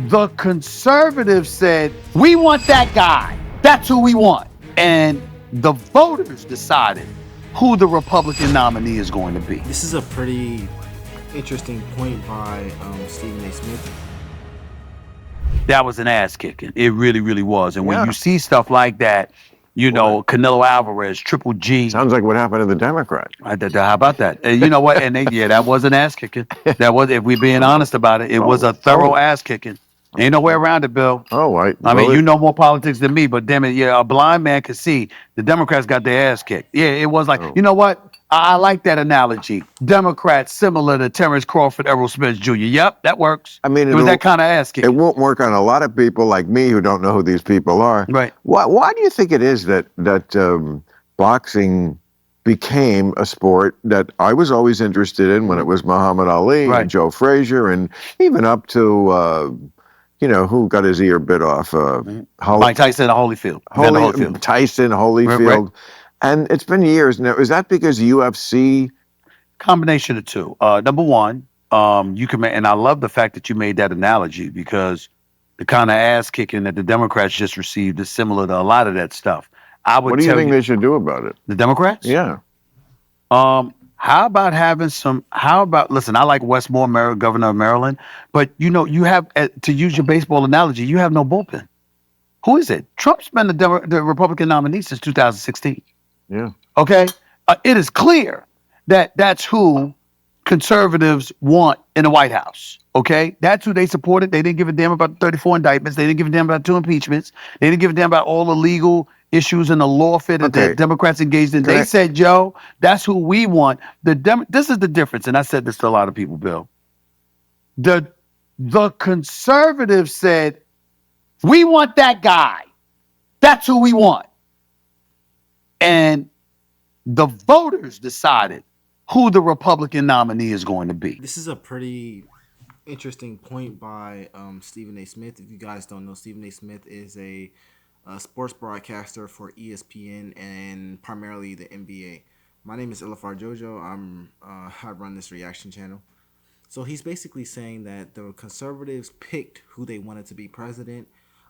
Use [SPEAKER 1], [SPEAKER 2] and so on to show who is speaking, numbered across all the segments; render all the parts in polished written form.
[SPEAKER 1] the conservatives said, we want that guy. That's who we want. And the voters decided who the Republican nominee is going to be.
[SPEAKER 2] This is a pretty interesting point by Stephen A. Smith.
[SPEAKER 1] That was an ass kicking. It really, really was. And when you see stuff like that, you know, Canelo Alvarez, Triple G.
[SPEAKER 3] Sounds like what happened to the Democrat.
[SPEAKER 1] How about that? And you know what? And that was an ass kicking. That was, if we're being honest about it, it was a thorough ass kicking. Ain't no way around it, Bill.
[SPEAKER 3] I
[SPEAKER 1] mean, you know more politics than me, but damn it, a blind man could see the Democrats got their ass kicked. Yeah, it was like, you know what? I like that analogy. Democrats similar to Terrence Crawford, Errol Smith Jr. Yep, that works.
[SPEAKER 3] I mean,
[SPEAKER 1] it was that kind of ass kick.
[SPEAKER 3] It won't work on a lot of people like me who don't know who these people are.
[SPEAKER 1] Right.
[SPEAKER 3] Why do you think it is that boxing became a sport that I was always interested in when it was Muhammad Ali and Joe Frazier, and even up to who got his ear bit off?
[SPEAKER 1] Mike Tyson, Holyfield.
[SPEAKER 3] Tyson, Holyfield. Right. And it's been years now. Is that because UFC?
[SPEAKER 1] Combination of two. Number one, you can, and I love the fact that you made that analogy, because the kind of ass kicking that the Democrats just received is similar to a lot of that stuff.
[SPEAKER 3] What do you think they should do about it?
[SPEAKER 1] The Democrats?
[SPEAKER 3] Yeah.
[SPEAKER 1] How about having some? Listen, I like Wes Moore, governor of Maryland, but you have, to use your baseball analogy, you have no bullpen. Who is it? Trump's been the Republican nominee since 2016.
[SPEAKER 3] Yeah.
[SPEAKER 1] Okay. It is clear that that's who conservatives want in the White House. Okay. That's who they supported. They didn't give a damn about 34 indictments. They didn't give a damn about 2 impeachments. They didn't give a damn about all the legal issues and the lawfare that the Democrats engaged in. They said, Joe, that's who we want. This is the difference. And I said this to a lot of people, Bill. The conservatives said, we want that guy. That's who we want. And the voters decided who the Republican nominee is going to be.
[SPEAKER 2] This is a pretty interesting point by Stephen A. Smith. If you guys don't know, Stephen A. Smith is a sports broadcaster for ESPN and primarily the NBA. My name is Jojo. I run this reaction channel. So he's basically saying that the conservatives picked who they wanted to be president.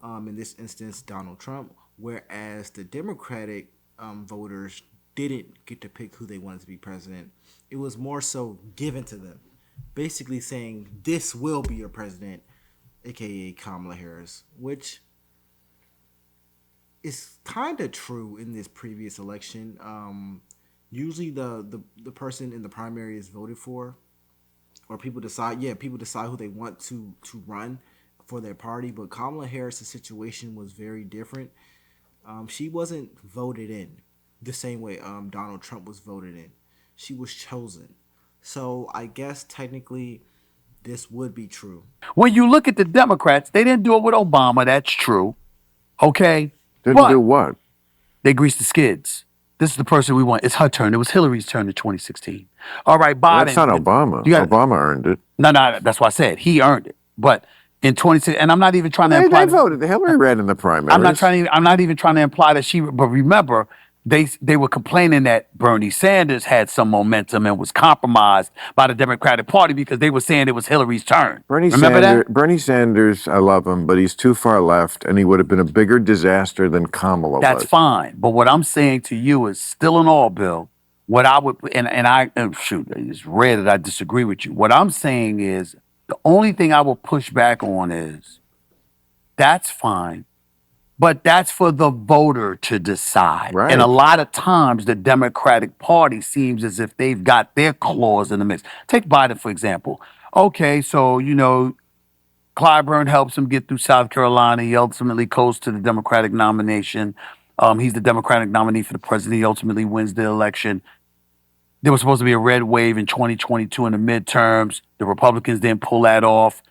[SPEAKER 2] In this instance, Donald Trump, whereas the Democratic voters didn't get to pick who they wanted to be president. It was more so given to them, basically saying, this will be your president, aka Kamala Harris, which is kind of true in this previous election. Usually the person in the primary is voted for, or people decide who they want to run for their party, but Kamala Harris' situation was very different. She wasn't voted in the same way Donald Trump was voted in. She was chosen. So I guess technically this would be true.
[SPEAKER 1] When you look at the Democrats, they didn't do it with Obama. That's true. Okay?
[SPEAKER 3] Didn't do what?
[SPEAKER 1] They greased the skids. This is the person we want. It's her turn. It was Hillary's turn in 2016. All right, Biden.
[SPEAKER 3] Well, that's not Obama. Obama earned it.
[SPEAKER 1] No, that's why I said he earned it. But in 2016, and I'm not even trying to imply.
[SPEAKER 3] They voted. Hillary ran in the primaries.
[SPEAKER 1] I'm not even trying to imply that she. But remember, they were complaining that Bernie Sanders had some momentum and was compromised by the Democratic Party because they were saying it was Hillary's turn. Bernie
[SPEAKER 3] Sanders, I love him, but he's too far left, and he would have been a bigger disaster than Kamala was.
[SPEAKER 1] That's fine. But what I'm saying to you is, still in all, Bill, what I would, it's rare that I disagree with you. What I'm saying is, the only thing I will push back on is, that's fine. But that's for the voter to decide.
[SPEAKER 3] Right.
[SPEAKER 1] And a lot of times the Democratic Party seems as if they've got their claws in the mix. Take Biden, for example. Okay, so, Clyburn helps him get through South Carolina. He ultimately goes to the Democratic nomination. He's the Democratic nominee for the president. He ultimately wins the election. There was supposed to be a red wave in 2022 in the midterms. The Republicans didn't pull that off.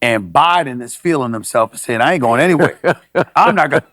[SPEAKER 1] And Biden is feeling himself and saying, I ain't going anywhere. I'm not going to.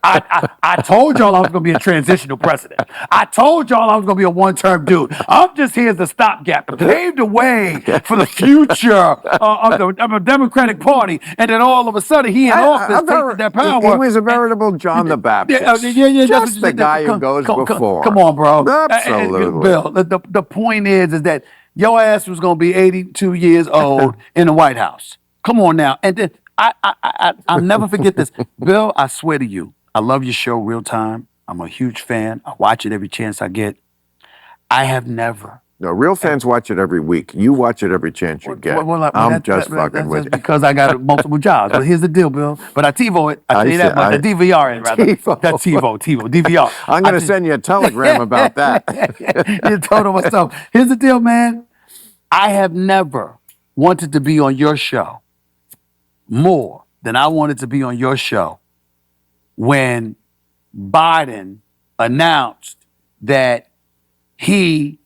[SPEAKER 1] I told y'all I was going to be a transitional president. I told y'all I was going to be a one-term dude. I'm just here as a stopgap to pave the way for the future of the Democratic Party. And then all of a sudden, he in office takes that power.
[SPEAKER 3] He was a veritable John the Baptist. Just the guy who goes before.
[SPEAKER 1] Come on, bro.
[SPEAKER 3] Absolutely.
[SPEAKER 1] Bill, the point is that your ass was going to be 82 years old in the White House. Come on now. And then I'll never forget this. Bill, I swear to you, I love your show, Real Time. I'm a huge fan. I watch it every chance I get. I have never.
[SPEAKER 3] No, real fans watch it every week. You watch it every chance you get. I'm just fucking
[SPEAKER 1] that's
[SPEAKER 3] with
[SPEAKER 1] just because I got multiple jobs. But here's the deal, Bill. But I TiVo it. I tell you that much. I DVR it, rather.
[SPEAKER 3] TiVo.
[SPEAKER 1] That TiVo, DVR.
[SPEAKER 3] I'm going to send you a telegram about that.
[SPEAKER 1] You told myself. Here's the deal, man. I have never wanted to be on your show more than I wanted to be on your show when Biden announced that he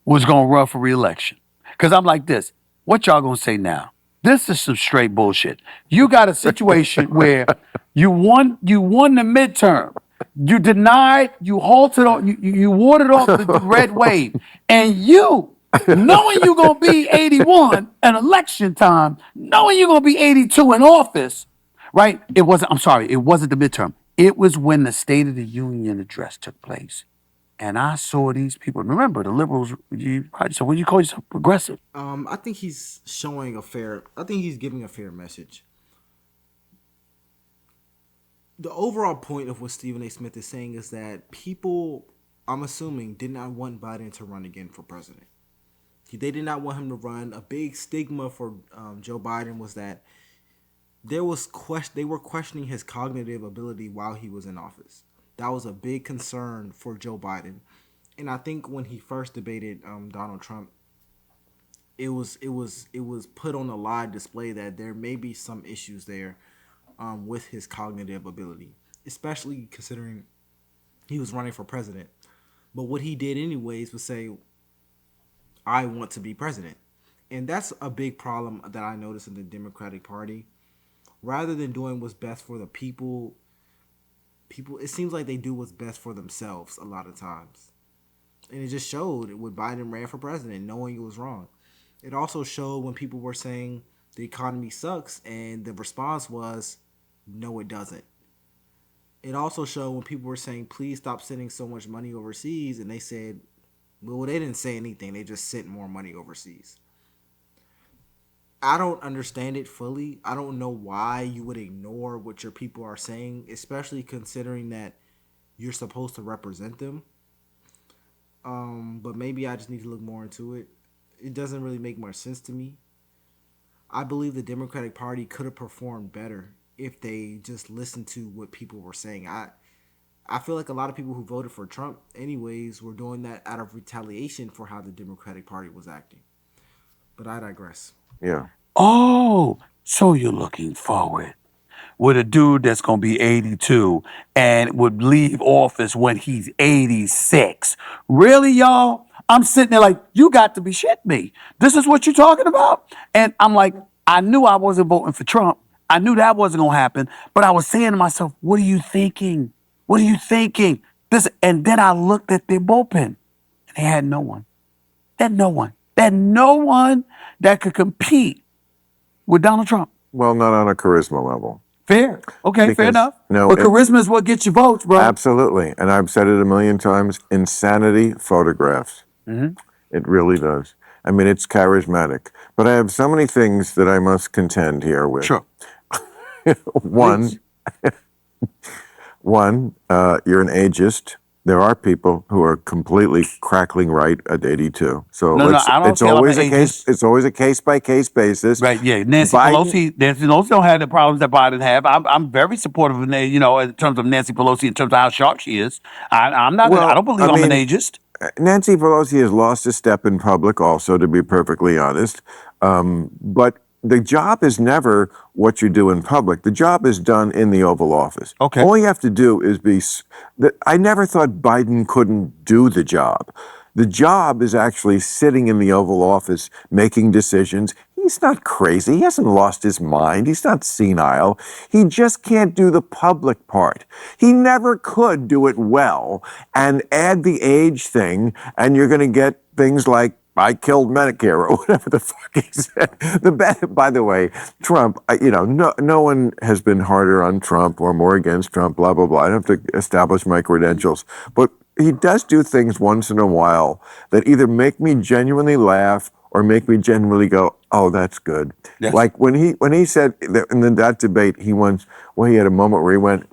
[SPEAKER 1] was going to run for reelection. Because I'm like this, what y'all going to say now? This is some straight bullshit. You got a situation where you won the midterm. You denied, you halted, you warded off the red wave. And you, knowing you're going to be 81 at election time, knowing you're going to be 82 in office, right? It wasn't the midterm. It was when the State of the Union address took place. And I saw these people. Remember, the liberals. So when you call yourself progressive,
[SPEAKER 2] I think he's giving a fair message. The overall point of what Stephen A. Smith is saying is that people, I'm assuming, did not want Biden to run again for president. They did not want him to run. A big stigma for Joe Biden was that they were questioning his cognitive ability while he was in office. That was a big concern for Joe Biden. And I think when he first debated Donald Trump, it was put on a live display that there may be some issues there with his cognitive ability, especially considering he was running for president. But what he did anyways was say, I want to be president. And that's a big problem that I noticed in the Democratic Party. Rather than doing what's best for the people, it seems like they do what's best for themselves a lot of times. And it just showed when Biden ran for president, knowing it was wrong. It also showed when people were saying the economy sucks, and the response was, no, it doesn't. It also showed when people were saying, please stop sending so much money overseas, and they said, well, they didn't say anything. They just sent more money overseas. I don't understand it fully. I don't know why you would ignore what your people are saying, especially considering that you're supposed to represent them. But maybe I just need to look more into it. It doesn't really make much sense to me. I believe the Democratic Party could have performed better if they just listened to what people were saying. I feel like a lot of people who voted for Trump anyways were doing that out of retaliation for how the Democratic Party was acting. But I digress.
[SPEAKER 3] Yeah.
[SPEAKER 1] Oh, so you're looking forward with a dude that's going to be 82 and would leave office when he's 86. Really, y'all? I'm sitting there like, you got to be shitting me. This is what you're talking about? And I'm like, I knew I wasn't voting for Trump. I knew that wasn't going to happen. But I was saying to myself, what are you thinking? What are you thinking? And then I looked at their bullpen, and they had no one. They had no one. They had no one that could compete with Donald Trump.
[SPEAKER 3] Well, not on a charisma level.
[SPEAKER 1] Fair. Okay, fair enough.
[SPEAKER 3] No,
[SPEAKER 1] but charisma is what gets you votes, bro.
[SPEAKER 3] Absolutely. And I've said it a million times, insanity photographs.
[SPEAKER 1] Mm-hmm.
[SPEAKER 3] It really does. I mean, it's charismatic. But I have so many things that I must contend here with.
[SPEAKER 1] Sure.
[SPEAKER 3] One, you're an ageist. There are people who are completely crackling right at 82. So
[SPEAKER 1] I don't
[SPEAKER 3] it's always a case by case basis.
[SPEAKER 1] Right? Yeah. Nancy Pelosi don't have the problems that Biden have. I'm very supportive of in terms of Nancy Pelosi, in terms of how sharp she is. I don't believe I'm an ageist.
[SPEAKER 3] Nancy Pelosi has lost a step in public, also, to be perfectly honest. But the job is never what you do in public. The job is done in the Oval Office.
[SPEAKER 1] Okay.
[SPEAKER 3] All you have to do is be. I never thought Biden couldn't do the job. The job is actually sitting in the Oval Office making decisions. He's not crazy. He hasn't lost his mind. He's not senile. He just can't do the public part. He never could do it well. And add the age thing, and you're going to get things like, I killed Medicare, or whatever the fuck he said. By the way, Trump, no one has been harder on Trump or more against Trump, blah, blah, blah. I don't have to establish my credentials. But he does do things once in a while that either make me genuinely laugh or make me genuinely go, "Oh, that's good."
[SPEAKER 1] Yes.
[SPEAKER 3] Like when he said that in that debate, he had a moment where he went,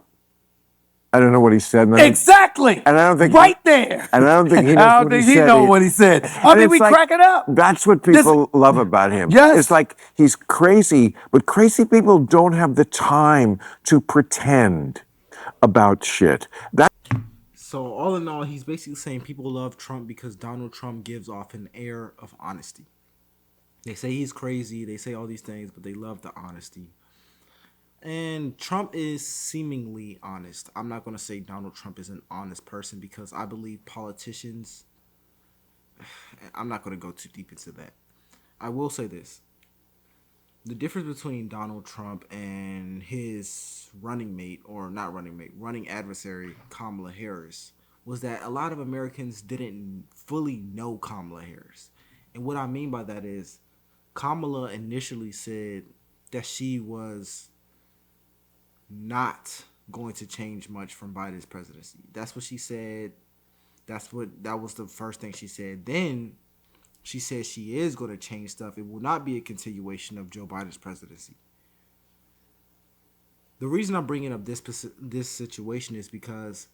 [SPEAKER 3] "I don't know what he said." And
[SPEAKER 1] Exactly.
[SPEAKER 3] And I don't think
[SPEAKER 1] there.
[SPEAKER 3] And I don't think he
[SPEAKER 1] I
[SPEAKER 3] knows
[SPEAKER 1] don't
[SPEAKER 3] what
[SPEAKER 1] think
[SPEAKER 3] he
[SPEAKER 1] he
[SPEAKER 3] said.
[SPEAKER 1] know what he said. I
[SPEAKER 3] And
[SPEAKER 1] think
[SPEAKER 3] it's
[SPEAKER 1] we
[SPEAKER 3] like,
[SPEAKER 1] crack it up.
[SPEAKER 3] That's what people love about him.
[SPEAKER 1] Yes.
[SPEAKER 3] It's like he's crazy, but crazy people don't have the time to pretend about shit.
[SPEAKER 2] So all in all, he's basically saying people love Trump because Donald Trump gives off an air of honesty. They say he's crazy, they say all these things, but they love the honesty. And Trump is seemingly honest. I'm not going to say Donald Trump is an honest person because I believe politicians, I'm not going to go too deep into that. I will say this. The difference between Donald Trump and his running adversary, Kamala Harris, was that a lot of Americans didn't fully know Kamala Harris. And what I mean by that is Kamala initially said that she was not going to change much from Biden's presidency. That's what she said. That was the first thing she said. Then she says she is going to change stuff. It will not be a continuation of Joe Biden's presidency. The reason I'm bringing up this situation is because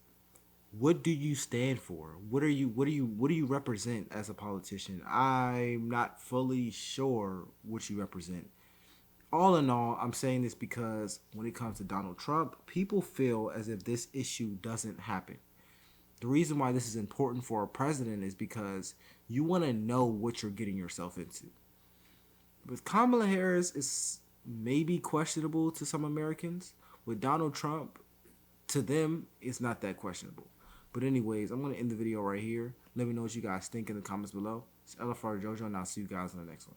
[SPEAKER 2] what do you stand for? What do you represent as a politician? I'm not fully sure what you represent. All in all, I'm saying this because when it comes to Donald Trump, people feel as if this issue doesn't happen. The reason why this is important for a president is because you want to know what you're getting yourself into. With Kamala Harris, it's maybe questionable to some Americans. With Donald Trump, to them, it's not that questionable. But anyways, I'm going to end the video right here. Let me know what you guys think in the comments below. It's LFR Jojo, and I'll see you guys in the next one.